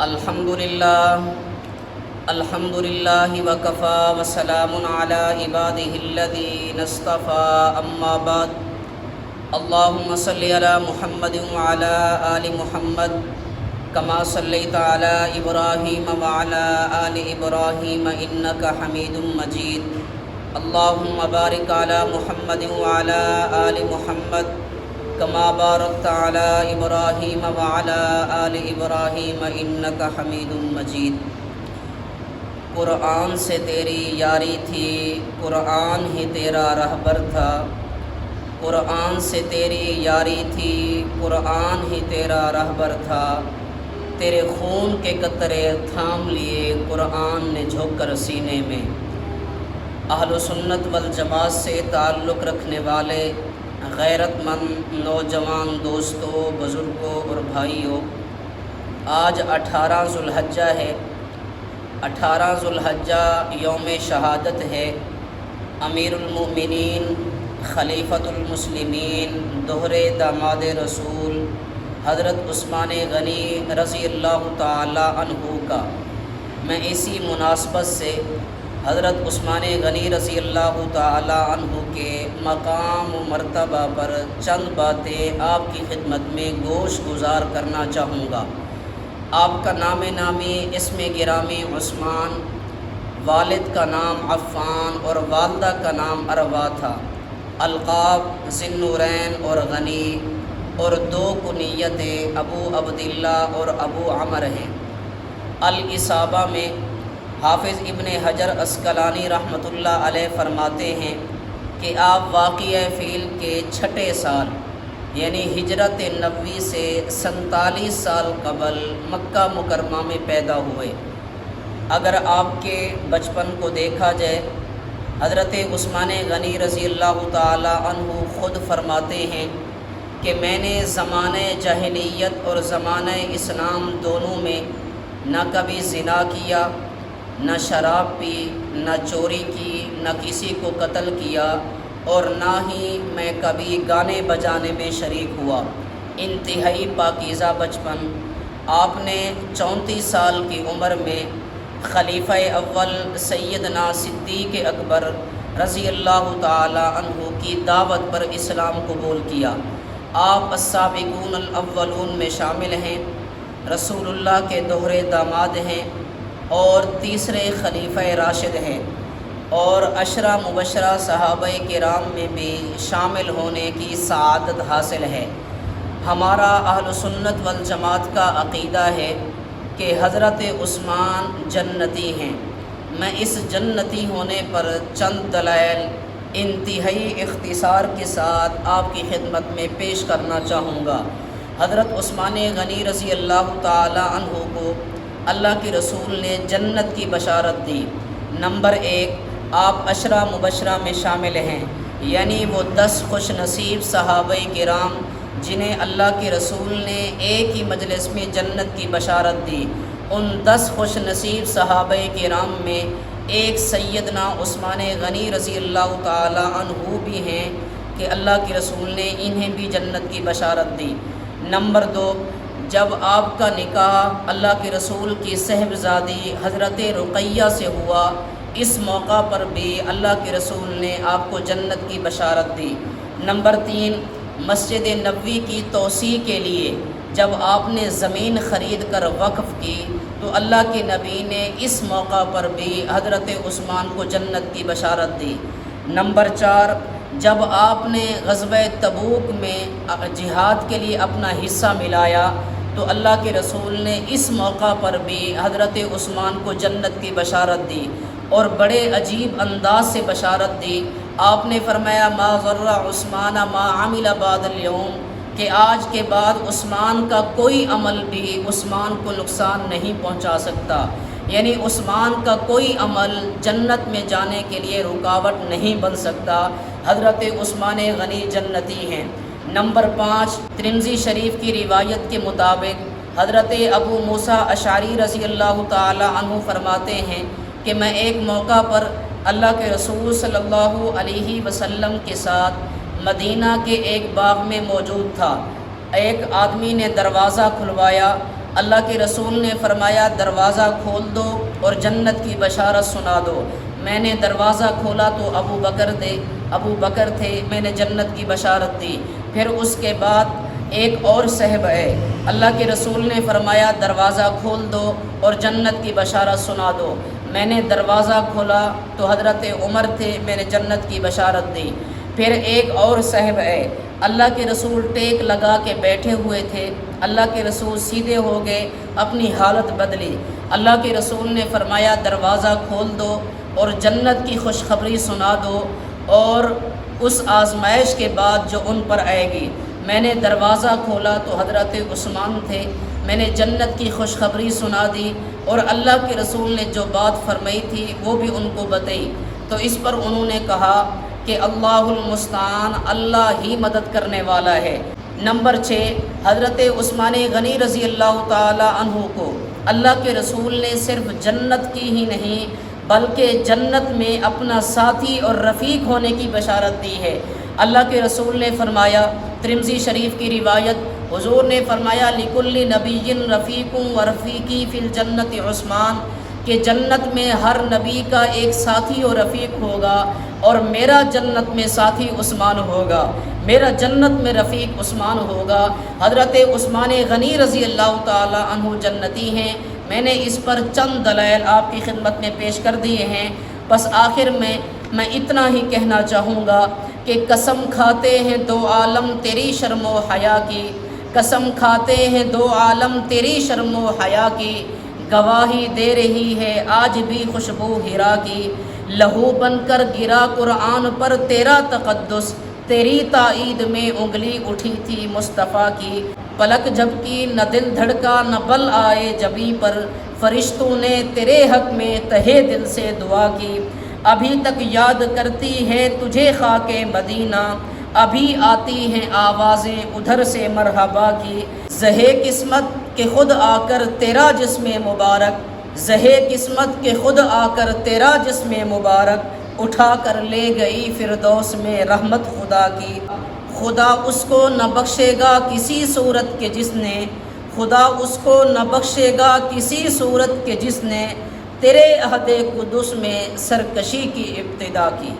الحمد للہ وکفا وسلام علی عبادہ الذین اصطفى اما بعد اللہم صلی علی محمد وعلی آل محمد کما صلیت علی ابراہیم وعلی آل ابراہیم انک حمید مجید اللہم بارک علی محمد وعلی آل محمد کما بارکت علی ابراہیم وعلی آل ابراہیم انک حمید مجید۔ قرآن سے تیری یاری تھی، قرآن ہی تیرا رہبر تھا، قرآن سے تیری یاری تھی، قرآن ہی تیرا رہبر تھا، تیرے خون کے قطرے تھام لیے قرآن نے جھک کر سینے میں۔ اہل سنت والجماعت سے تعلق رکھنے والے غیرت مند نوجوان دوستوں، بزرگوں اور بھائیوں، آج 18 ذو الحجہ ہے۔ 18 ذو الحجہ یوم شہادت ہے۔ امیر المؤمنین، خلیفۃ المسلمین، دوہرے داماد رسول حضرت عثمان غنی رضی اللہ تعالی عنہ کا، میں اسی مناسبت سے حضرت عثمان غنی رضی اللہ تعالی عنہ کے مقام و مرتبہ پر چند باتیں آپ کی خدمت میں گوش گزار کرنا چاہوں گا۔ آپ کا نام نامی اسم گرامی عثمان، والد کا نام عفان اور والدہ کا نام اروا تھا۔ القاب ذی النورین اور غنی، اور 2 کنیتیں ابو عبداللہ اور ابو عمر ہیں۔ الاصابہ میں حافظ ابن حجر عسقلانی رحمۃ اللہ علیہ فرماتے ہیں کہ آپ واقعہ فیل کے 6 سال یعنی ہجرت نبوی سے 47 سال قبل مکہ مکرمہ میں پیدا ہوئے۔ اگر آپ کے بچپن کو دیکھا جائے، حضرت عثمان غنی رضی اللہ تعالی عنہ خود فرماتے ہیں کہ میں نے زمانہ جاہلیت اور زمانہ اسلام دونوں میں نہ کبھی زنا کیا، نہ شراب پی، نہ چوری کی، نہ کسی کو قتل کیا، اور نہ ہی میں کبھی گانے بجانے میں شریک ہوا۔ انتہائی پاکیزہ بچپن۔ آپ نے 34 سال کی عمر میں خلیفہ اول سیدنا صدیق اکبر رضی اللہ تعالی عنہ کی دعوت پر اسلام قبول کیا۔ آپ السابقون الاولون میں شامل ہیں، رسول اللہ کے دوہرے داماد ہیں اور تیسرے خلیفہ راشد ہیں، اور 10 مبشرہ صحابہ کرام میں بھی شامل ہونے کی سعادت حاصل ہے۔ ہمارا اہل سنت والجماعت کا عقیدہ ہے کہ حضرت عثمان جنتی ہیں۔ میں اس جنتی ہونے پر چند دلائل انتہائی اختصار کے ساتھ آپ کی خدمت میں پیش کرنا چاہوں گا۔ حضرت عثمان غنی رضی اللہ تعالی عنہ کو اللہ کے رسول نے جنت کی بشارت دی۔ نمبر 1، آپ 10 مبشرہ میں شامل ہیں، یعنی وہ 10 خوش نصیب صحابہ کرام جنہیں اللہ کے رسول نے ایک ہی مجلس میں جنت کی بشارت دی۔ ان 10 خوش نصیب صحابہ کرام میں ایک سیدنا عثمان غنی رضی اللہ تعالی عنہ بھی ہیں کہ اللہ کے رسول نے انہیں بھی جنت کی بشارت دی۔ نمبر 2، جب آپ کا نکاح اللہ کے رسول کی صاحبزادی حضرت رقیہ سے ہوا، اس موقع پر بھی اللہ کے رسول نے آپ کو جنت کی بشارت دی۔ نمبر 3، مسجد نبوی کی توسیع کے لیے جب آپ نے زمین خرید کر وقف کی تو اللہ کے نبی نے اس موقع پر بھی حضرت عثمان کو جنت کی بشارت دی۔ نمبر 4، جب آپ نے غزوہ تبوک میں جہاد کے لیے اپنا حصہ ملایا تو اللہ کے رسول نے اس موقع پر بھی حضرت عثمان کو جنت کی بشارت دی، اور بڑے عجیب انداز سے بشارت دی۔ آپ نے فرمایا ما ضر عثمان ما عمل بعد اليوم، کہ آج کے بعد عثمان کا کوئی عمل بھی عثمان کو نقصان نہیں پہنچا سکتا، یعنی عثمان کا کوئی عمل جنت میں جانے کے لیے رکاوٹ نہیں بن سکتا۔ حضرت عثمان غنی جنتی ہیں۔ نمبر 5، ترمذی شریف کی روایت کے مطابق حضرت ابو موسیٰ اشعری رضی اللہ تعالی عنہ فرماتے ہیں کہ میں ایک موقع پر اللہ کے رسول صلی اللہ علیہ وسلم کے ساتھ مدینہ کے ایک باغ میں موجود تھا۔ ایک آدمی نے دروازہ کھلوایا اللہ کے رسول نے فرمایا دروازہ کھول دو اور جنت کی بشارت سنا دو۔ میں نے دروازہ کھولا تو ابو بکر تھے، میں نے جنت کی بشارت دی۔ پھر اس کے بعد ایک اور صاحب ہے، اللہ کے رسول نے فرمایا دروازہ کھول دو اور جنت کی بشارت سنا دو۔ میں نے دروازہ کھولا تو حضرت عمر تھے، میں نے جنت کی بشارت دی۔ پھر ایک اور صاحب ہے، اللہ کے رسول ٹیک لگا کے بیٹھے ہوئے تھے، اللہ کے رسول سیدھے ہو گئے، اپنی حالت بدلی۔ اللہ کے رسول نے فرمایا دروازہ کھول دو اور جنت کی خوشخبری سنا دو اور اس آزمائش کے بعد جو ان پر آئے گی۔ میں نے دروازہ کھولا تو حضرت عثمان تھے، میں نے جنت کی خوشخبری سنا دی اور اللہ کے رسول نے جو بات فرمائی تھی وہ بھی ان کو بتائی۔ تو اس پر انہوں نے کہا کہ اللہ المستعان، اللہ ہی مدد کرنے والا ہے۔ نمبر 6، حضرت عثمان غنی رضی اللہ تعالی عنہ کو اللہ کے رسول نے صرف جنت کی ہی نہیں بلکہ جنت میں اپنا ساتھی اور رفیق ہونے کی بشارت دی ہے۔ اللہ کے رسول نے فرمایا، ترمذی شریف کی روایت، حضور نے فرمایا لِكُلِّ نَبِيٍّ رَفِيقٌ وَرَفِيقِي فِي الْجَنَّةِ عثمان، کہ جنت میں ہر نبی کا ایک ساتھی اور رفیق ہوگا اور میرا جنت میں ساتھی عثمان ہوگا، میرا جنت میں رفیق عثمان ہوگا۔ حضرت عثمان غنی رضی اللہ تعالی عنہ جنتی ہیں۔ میں نے اس پر چند دلائل آپ کی خدمت میں پیش کر دیے ہیں۔ بس آخر میں اتنا ہی کہنا چاہوں گا کہ قسم کھاتے ہیں دو عالم تیری شرم و حیا کی، قسم کھاتے ہیں دو عالم تیری شرم و حیا کی، گواہی دے رہی ہے آج بھی خوشبو ہیرا کی، لہو بن کر گرا قرآن پر تیرا تقدس، تیری تائید میں انگلی اٹھی تھی مصطفیٰ کی، پلک جب کی نہ دل دھڑکا نہ بل آئے جبیں پر، فرشتوں نے تیرے حق میں تہے دل سے دعا کی، ابھی تک یاد کرتی ہے تجھے خاک مدینہ، ابھی آتی ہیں آوازیں ادھر سے مرحبا کی، زہے قسمت کہ خود آ کر تیرا جسم مبارک، زہے قسمت کہ خود آ کر تیرا جسم مبارک، اٹھا کر لے گئی فردوس میں رحمت خدا کی، خدا اس کو نہ بخشے گا کسی صورت کے جس نے، خدا اس کو نہ بخشے گا کسی صورت کے جس نے تیرے عہد قدس میں سرکشی کی ابتدا کی۔